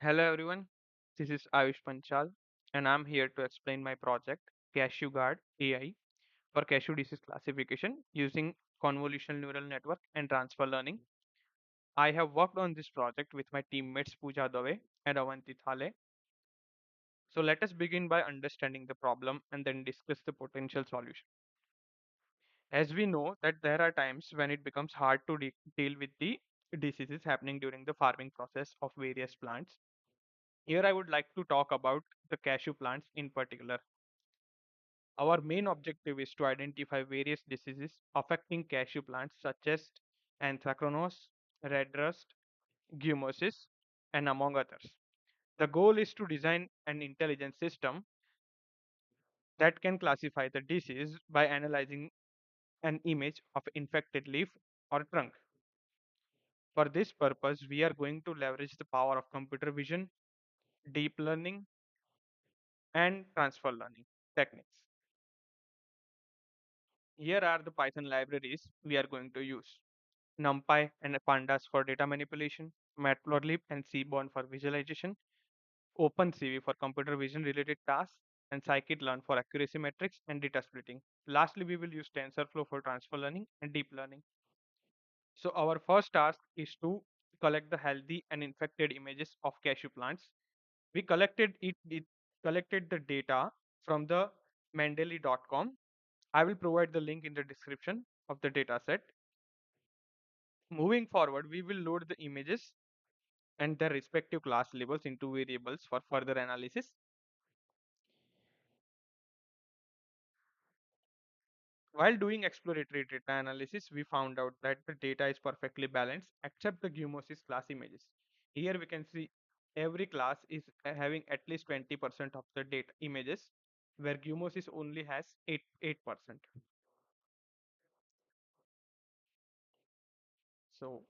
Hello everyone, this is Ayush Panchal and I'm here to explain my project CashewGuard AI for Cashew Disease Classification using convolutional neural network and transfer learning. I have worked on this project with my teammates Pooja and Avanti Thale. So let us begin by understanding the problem and then discuss the potential solution. As we know that there are times when it becomes hard to deal with the diseases happening during the farming process of various plants. Here I would like to talk about the cashew plants in particular. Our main objective is to identify various diseases affecting cashew plants such as anthracnose, red rust, gummosis, and among others. The goal is to design an intelligent system that can classify the disease by analyzing an image of infected leaf or trunk. For this purpose, we are going to leverage the power of computer vision, deep learning, and transfer learning techniques. Here are the Python libraries we are going to use. NumPy and Pandas for data manipulation, Matplotlib and Seaborn for visualization, OpenCV for computer vision related tasks, and scikit-learn for accuracy metrics and data splitting. Lastly, we will use TensorFlow for transfer learning and deep learning. So our first task is to collect the healthy and infected images of cashew plants. We collected the data from the mendeley.com. I will provide the link in the description of the dataset. Moving forward, we will load the images and their respective class labels into variables for further analysis. While doing exploratory data analysis, we found out that the data is perfectly balanced except the gummosis class images. Here we can see every class is having at least 20% of the data images, where gummosis only has 8%. So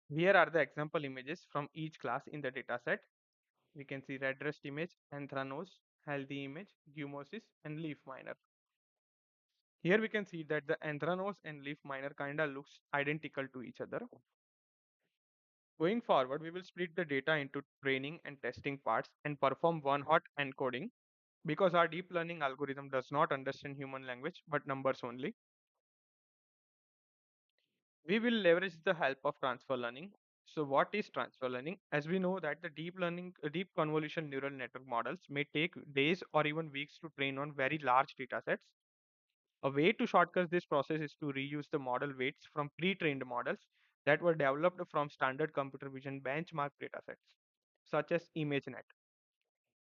here are the example images from each class in the dataset. We can see red rust image, anthracnose, healthy image, gummosis, and leaf miner. Here we can see that the anthracnose and leaf miner kinda looks identical to each other. Going forward, we will split the data into training and testing parts and perform one-hot encoding because our deep learning algorithm does not understand human language but numbers only. We will leverage the help of transfer learning. So what is transfer learning? As we know that the deep convolution neural network models may take days or even weeks to train on very large data sets. A way to shortcut this process is to reuse the model weights from pre-trained models that were developed from standard computer vision benchmark datasets, such as ImageNet.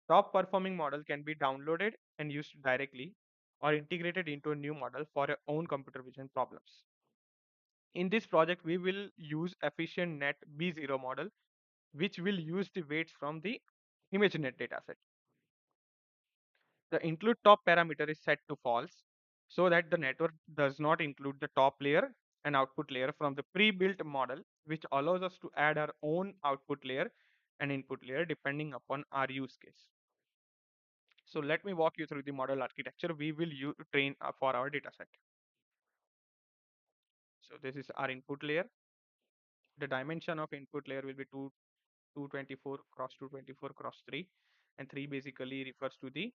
Top performing model can be downloaded and used directly or integrated into a new model for your own computer vision problems. In this project, we will use efficient net B0 model, which will use the weights from the ImageNet dataset. The include top parameter is set to false so that the network does not include the top layer and output layer from the pre-built model, which allows us to add our own output layer and input layer depending upon our use case. So let me walk you through the model architecture we will train for our dataset. So this is our input layer. The dimension of input layer will be 224 cross 224 cross 3, and 3 basically refers to the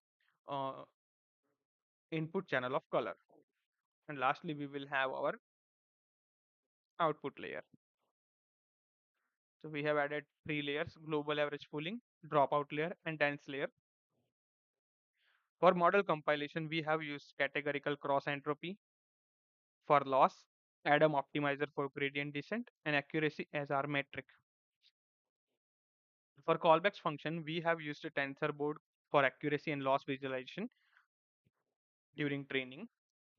uh, input channel of color. And lastly, we will have our output layer. So we have added three layers: global average pooling, dropout layer, and dense layer. For model compilation, we have used categorical cross entropy for loss, Adam optimizer for gradient descent, and accuracy as our metric. For callbacks function, we have used a tensor board for accuracy and loss visualization during training,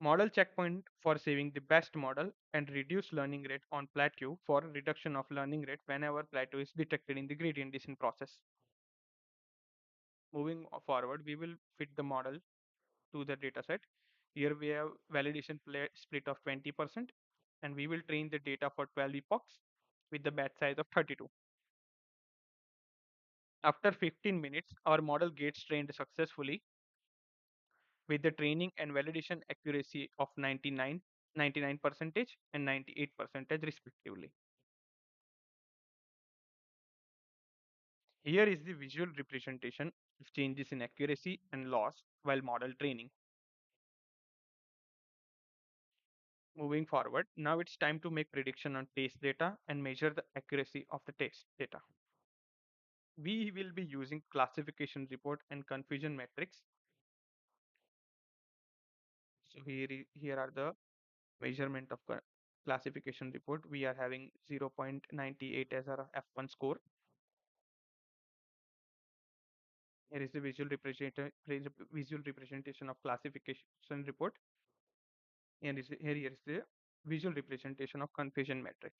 model checkpoint for saving the best model, and reduce learning rate on plateau for reduction of learning rate whenever plateau is detected in the gradient descent process. Moving forward, we will fit the model to the dataset. Here we have validation split of 20%, and we will train the data for 12 epochs with the batch size of 32. After 15 minutes, our model gets trained successfully with the training and validation accuracy of 99 99% and 98% respectively. Here is the visual representation of changes in accuracy and loss while model training. Moving forward, now it's time to make prediction on test data and measure the accuracy of the test data. We will be using classification report and confusion metrics. So here are the measurement of classification report. We are having 0.98 as our F1 score. Here is the visual representation of classification report. And here is the visual representation of confusion matrix.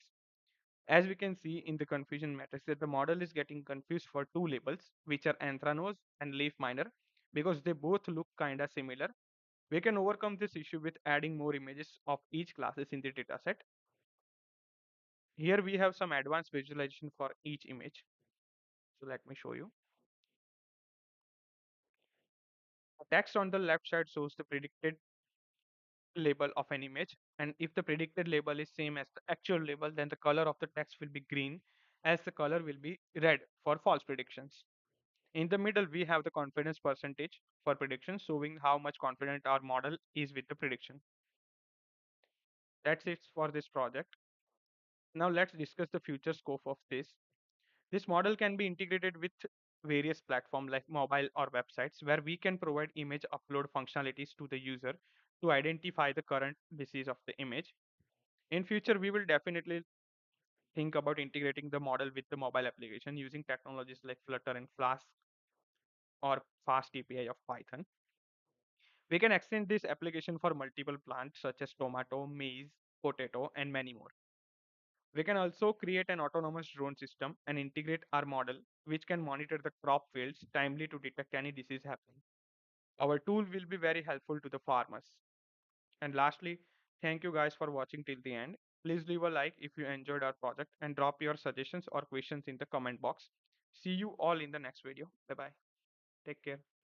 As we can see in the confusion matrix that the model is getting confused for two labels, which are anthracnose and leaf miner, because they both look kinda similar. We can overcome this issue with adding more images of each classes in the dataset. Here we have some advanced visualization for each image. So let me show you. The text on the left side shows the predicted label of an image, and if the predicted label is same as the actual label, then the color of the text will be green, as the color will be red for false predictions. In the middle, we have the confidence percentage for prediction, showing how much confident our model is with the prediction. That's it for this project. Now let's discuss the future scope of this. This model can be integrated with various platforms like mobile or websites where we can provide image upload functionalities to the user to identify the current disease of the image. In future, we will definitely think about integrating the model with the mobile application using technologies like Flutter and Flask or Fast API of Python. We can extend this application for multiple plants such as tomato, maize, potato, and many more. We can also create an autonomous drone system and integrate our model, which can monitor the crop fields timely to detect any disease happening. Our tool will be very helpful to the farmers. And lastly, thank you guys for watching till the end. Please leave a like if you enjoyed our project and drop your suggestions or questions in the comment box. See you all in the next video. Bye bye. Take care.